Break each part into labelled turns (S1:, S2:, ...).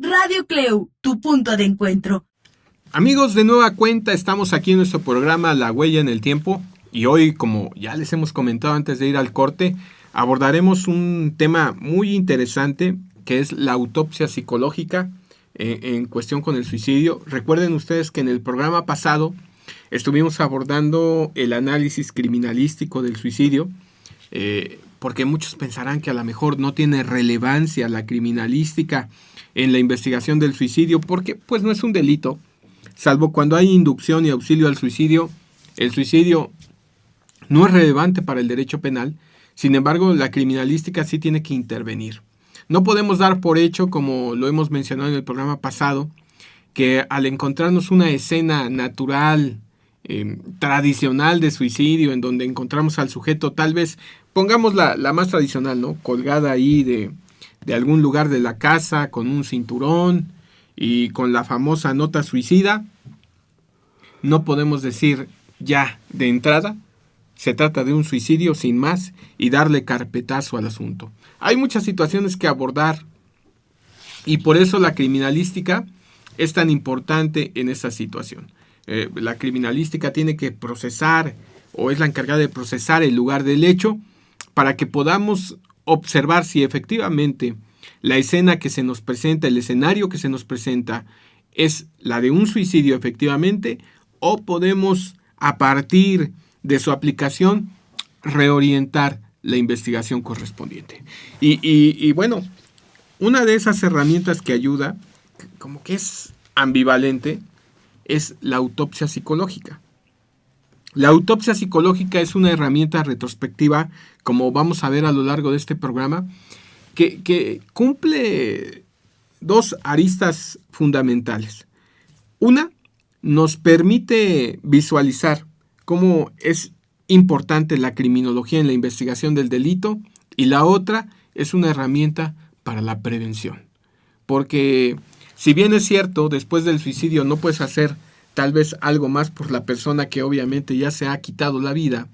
S1: Radio Cleu, tu punto de encuentro.
S2: Amigos, de nueva cuenta estamos aquí en nuestro programa La Huella en el Tiempo y hoy, como ya les hemos comentado antes de ir al corte, abordaremos un tema muy interesante que es la autopsia psicológica en cuestión con el suicidio. Recuerden ustedes que en el programa pasado estuvimos abordando el análisis criminalístico del suicidio, porque muchos pensarán que a lo mejor no tiene relevancia la criminalística en la investigación del suicidio, porque pues no es un delito, salvo cuando hay inducción y auxilio al suicidio. El suicidio no es relevante para el derecho penal, sin embargo la criminalística sí tiene que intervenir. No podemos dar por hecho, como lo hemos mencionado en el programa pasado, que al encontrarnos una escena natural, tradicional de suicidio, en donde encontramos al sujeto, tal vez, pongamos la más tradicional, ¿no? Colgada ahí de algún lugar de la casa, con un cinturón y con la famosa nota suicida, no podemos decir ya de entrada, se trata de un suicidio sin más y darle carpetazo al asunto. Hay muchas situaciones que abordar y por eso la criminalística es tan importante en esta situación. La criminalística tiene que procesar, o es la encargada de procesar el lugar del hecho, para que podamos observar si efectivamente la escena que se nos presenta, el escenario que se nos presenta, es la de un suicidio efectivamente, o podemos, a partir de su aplicación, reorientar la investigación correspondiente. Y bueno, una de esas herramientas que ayuda, como que es ambivalente, es la autopsia psicológica. La autopsia psicológica es una herramienta retrospectiva, como vamos a ver a lo largo de este programa, que cumple dos aristas fundamentales. Una, nos permite visualizar cómo es importante la criminología en la investigación del delito, y la otra es una herramienta para la prevención. Porque si bien es cierto, después del suicidio no puedes hacer tal vez algo más por la persona que obviamente ya se ha quitado la vida,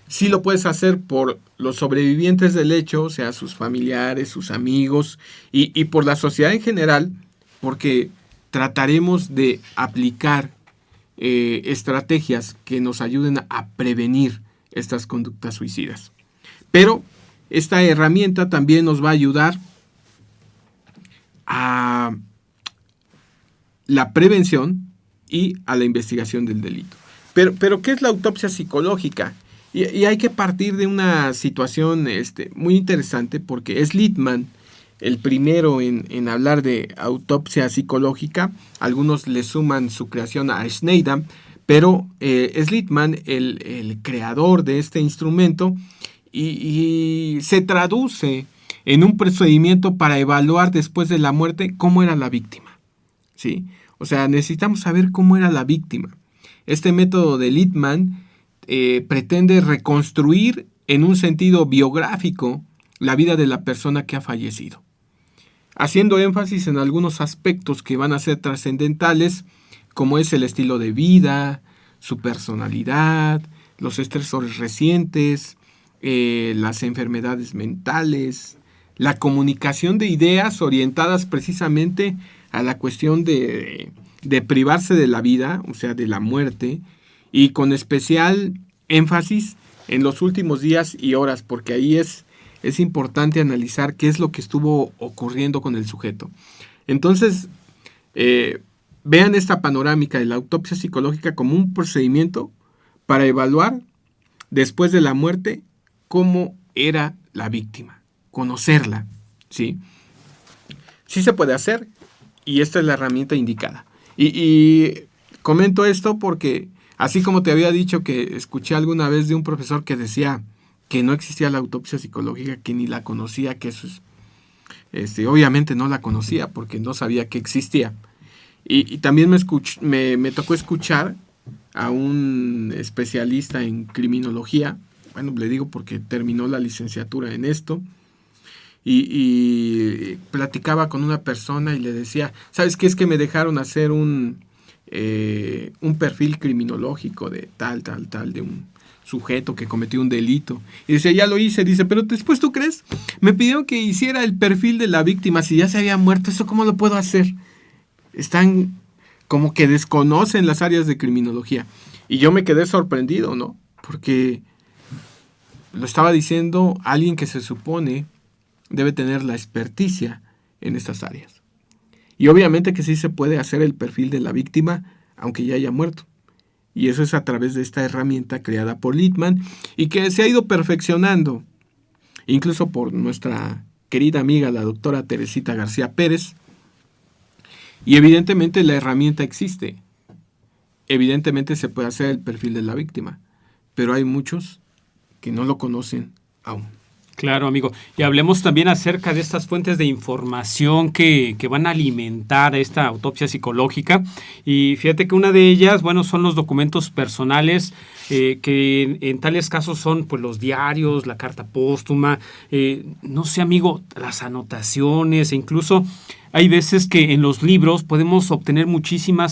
S2: sí lo puedes hacer por los sobrevivientes del hecho, o sea, sus familiares, sus amigos y por la sociedad en general, porque trataremos de aplicar estrategias que nos ayuden a prevenir estas conductas suicidas. Pero esta herramienta también nos va a ayudar a la prevención y a la investigación del delito. Pero ¿qué es la autopsia psicológica? Y hay que partir de una situación muy interesante, porque es Littman el primero en hablar de autopsia psicológica. Algunos le suman su creación a Schneider, pero es Littman el creador de este instrumento y se traduce en un procedimiento para evaluar después de la muerte cómo era la víctima, ¿sí? O sea, necesitamos saber cómo era la víctima. Este método de Littman pretende reconstruir en un sentido biográfico la vida de la persona que ha fallecido, haciendo énfasis en algunos aspectos que van a ser trascendentales, como es el estilo de vida, su personalidad, los estresores recientes, las enfermedades mentales, la comunicación de ideas orientadas precisamente a la cuestión de privarse de la vida, o sea, de la muerte, y con especial énfasis en los últimos días y horas, porque ahí es importante analizar qué es lo que estuvo ocurriendo con el sujeto. Entonces, vean esta panorámica de la autopsia psicológica como un procedimiento para evaluar después de la muerte cómo era la víctima, conocerla, ¿sí? Sí se puede hacer, y esta es la herramienta indicada. Y comento esto porque, así como te había dicho que escuché alguna vez de un profesor que decía que no existía la autopsia psicológica, que ni la conocía, que eso es, obviamente no la conocía porque no sabía que existía. Y también me tocó escuchar a un especialista en criminología, bueno, le digo porque terminó la licenciatura en esto, y platicaba con una persona y le decía, ¿sabes qué? Es que me dejaron hacer un perfil criminológico de tal, de un sujeto que cometió un delito. Y dice, ya lo hice. Dice, pero después, ¿tú crees? Me pidieron que hiciera el perfil de la víctima. Si ya se había muerto, ¿eso cómo lo puedo hacer? Están como que desconocen las áreas de criminología. Y yo me quedé sorprendido, ¿no? Porque lo estaba diciendo alguien que se supone debe tener la experticia en estas áreas. Y obviamente que sí se puede hacer el perfil de la víctima, aunque ya haya muerto. Y eso es a través de esta herramienta creada por Littman y que se ha ido perfeccionando, incluso por nuestra querida amiga, la doctora Teresita García Pérez. Y evidentemente la herramienta existe. Evidentemente se puede hacer el perfil de la víctima, pero hay muchos que no lo conocen aún.
S3: Claro, amigo. Y hablemos también acerca de estas fuentes de información que van a alimentar esta autopsia psicológica. Y fíjate que una de ellas, bueno, son los documentos personales, que en tales casos son pues los diarios, la carta póstuma, no sé, amigo, las anotaciones, e incluso hay veces que en los libros podemos obtener muchísima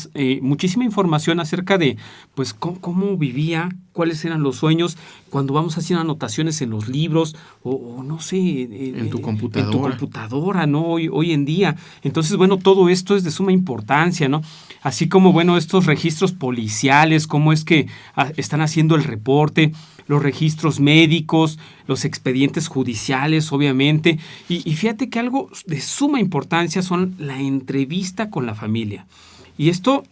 S3: información acerca de pues cómo vivía, cuáles eran los sueños, cuando vamos haciendo anotaciones en los libros o no sé,
S2: en tu computadora.
S3: En tu computadora, ¿no? Hoy en día. Entonces, bueno, todo esto es de suma importancia, ¿no? Así como, bueno, estos registros policiales, cómo es que están haciendo el reporte, los registros médicos, los expedientes judiciales, obviamente. Y fíjate que algo de suma importancia son la entrevista con la familia. Y esto,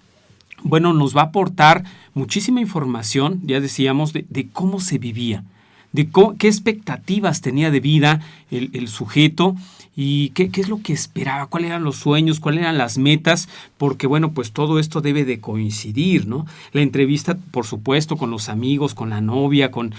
S3: bueno, nos va a aportar muchísima información, ya decíamos, de cómo se vivía, de qué expectativas tenía de vida el sujeto y qué es lo que esperaba, cuáles eran los sueños, cuáles eran las metas, porque bueno, pues todo esto debe de coincidir, ¿no? La entrevista, por supuesto, con los amigos, con la novia, con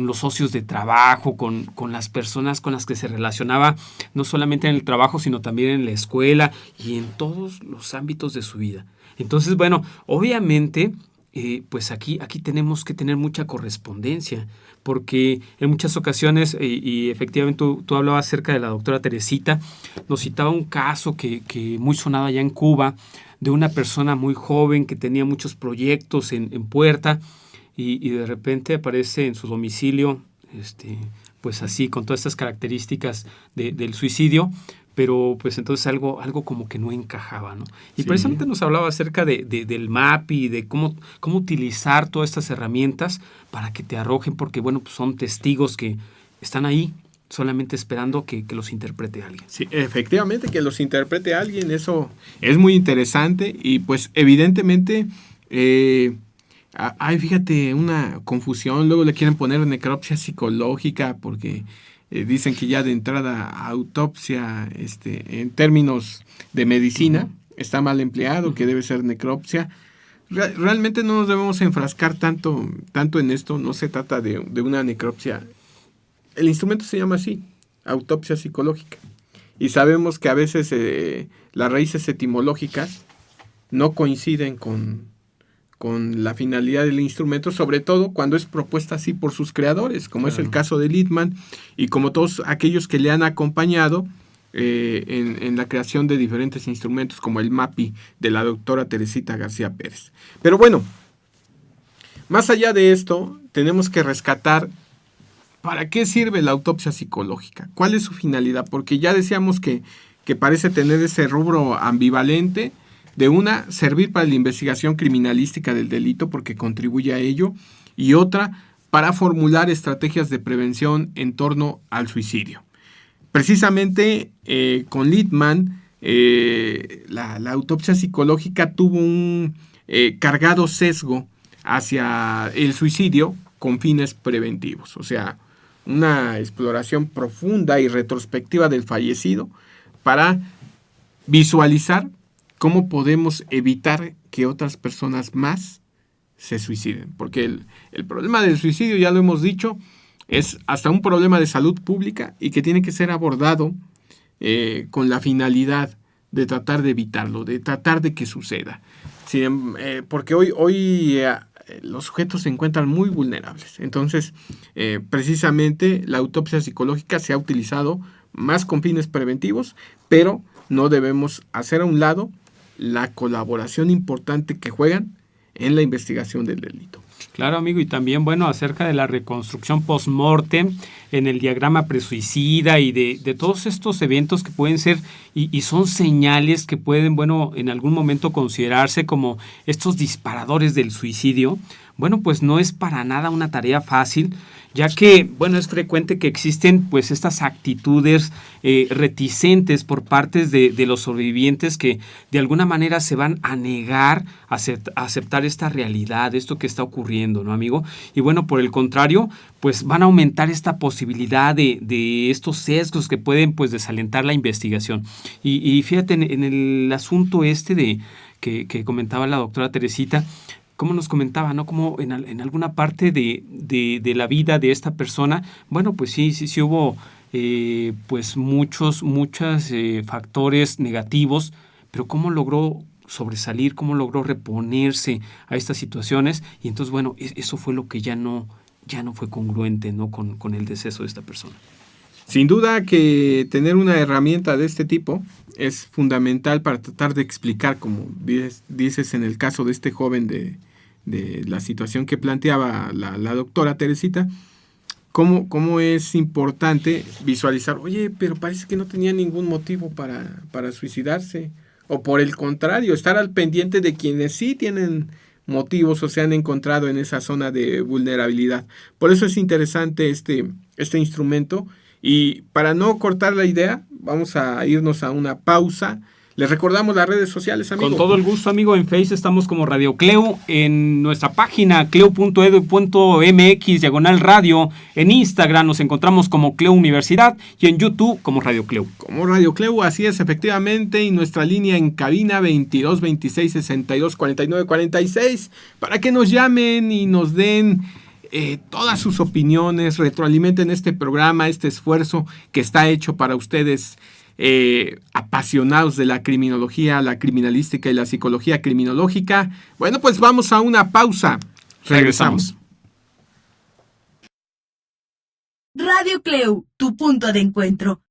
S3: los socios de trabajo, con las personas con las que se relacionaba, no solamente en el trabajo, sino también en la escuela y en todos los ámbitos de su vida. Entonces, bueno, obviamente, pues aquí tenemos que tener mucha correspondencia, porque en muchas ocasiones, y efectivamente tú hablabas acerca de la doctora Teresita, nos citaba un caso que muy sonado allá en Cuba, de una persona muy joven que tenía muchos proyectos en puerta, y de repente aparece en su domicilio, pues así, con todas estas características del suicidio, pero pues entonces algo como que no encajaba, ¿no? Y sí, precisamente nos hablaba acerca del MAPI, de cómo utilizar todas estas herramientas para que te arrojen, porque bueno, pues son testigos que están ahí solamente esperando que los interprete alguien.
S2: Sí, efectivamente, que los interprete alguien, eso es muy interesante y pues evidentemente hay, fíjate, una confusión, luego le quieren poner necropsia psicológica porque dicen que ya de entrada autopsia, en términos de medicina, está mal empleado, que debe ser necropsia. Realmente no nos debemos enfrascar tanto en esto, no se trata de una necropsia. El instrumento se llama así, autopsia psicológica. Y sabemos que a veces las raíces etimológicas no coinciden con la finalidad del instrumento, sobre todo cuando es propuesta así por sus creadores, como es el caso de Littman y como todos aquellos que le han acompañado en la creación de diferentes instrumentos, como el MAPI de la doctora Teresita García Pérez. Pero bueno, más allá de esto, tenemos que rescatar para qué sirve la autopsia psicológica, cuál es su finalidad, porque ya decíamos que parece tener ese rubro ambivalente, de una, servir para la investigación criminalística del delito porque contribuye a ello, y otra, para formular estrategias de prevención en torno al suicidio. Precisamente con Littman, la autopsia psicológica tuvo un cargado sesgo hacia el suicidio con fines preventivos, o sea, una exploración profunda y retrospectiva del fallecido para visualizar cómo podemos evitar que otras personas más se suiciden. Porque el problema del suicidio, ya lo hemos dicho, es hasta un problema de salud pública y que tiene que ser abordado con la finalidad de tratar de evitarlo, de tratar de que suceda. Porque hoy los sujetos se encuentran muy vulnerables. Entonces, precisamente la autopsia psicológica se ha utilizado más con fines preventivos, pero no debemos hacer a un lado la colaboración importante que juegan en la investigación del delito.
S3: Claro, amigo, y también, bueno, acerca de la reconstrucción post-mortem en el diagrama presuicida y de todos estos eventos que pueden ser y son señales que pueden, bueno, en algún momento considerarse como estos disparadores del suicidio. Bueno, pues no es para nada una tarea fácil, ya que, bueno, es frecuente que existen pues estas actitudes reticentes por parte de los sobrevivientes que de alguna manera se van a negar a aceptar esta realidad, esto que está ocurriendo, ¿no, amigo? Y bueno, por el contrario, pues van a aumentar esta posibilidad de estos sesgos que pueden pues desalentar la investigación. Y fíjate, en el asunto que comentaba la doctora Teresita, como nos comentaba, ¿no? Como en alguna parte de la vida de esta persona, bueno, pues sí hubo pues muchos factores negativos, pero cómo logró sobresalir, cómo logró reponerse a estas situaciones, y entonces, bueno, eso fue lo que ya no fue congruente, ¿no? con el deceso de esta persona.
S2: Sin duda que tener una herramienta de este tipo es fundamental para tratar de explicar, como dices en el caso de este joven de la situación que planteaba la doctora Teresita, cómo es importante visualizar, oye, pero parece que no tenía ningún motivo para suicidarse, o por el contrario, estar al pendiente de quienes sí tienen motivos o se han encontrado en esa zona de vulnerabilidad. Por eso es interesante este instrumento, y para no cortar la idea, vamos a irnos a una pausa. Les recordamos las redes sociales, amigo.
S3: Con todo el gusto, amigo. En Face estamos como Radio Cleu, en nuestra página cleu.edu.mx/radio. En Instagram nos encontramos como Cleu Universidad y en YouTube como Radio Cleu.
S2: Como Radio Cleu, así es, efectivamente. Y nuestra línea en cabina 22 26 62 49 46 para que nos llamen y nos den todas sus opiniones, retroalimenten este programa, este esfuerzo que está hecho para ustedes, apasionados de la criminología, la criminalística y la psicología criminológica. Bueno, pues vamos a una pausa. Regresamos.
S1: Radio Cleu, tu punto de encuentro.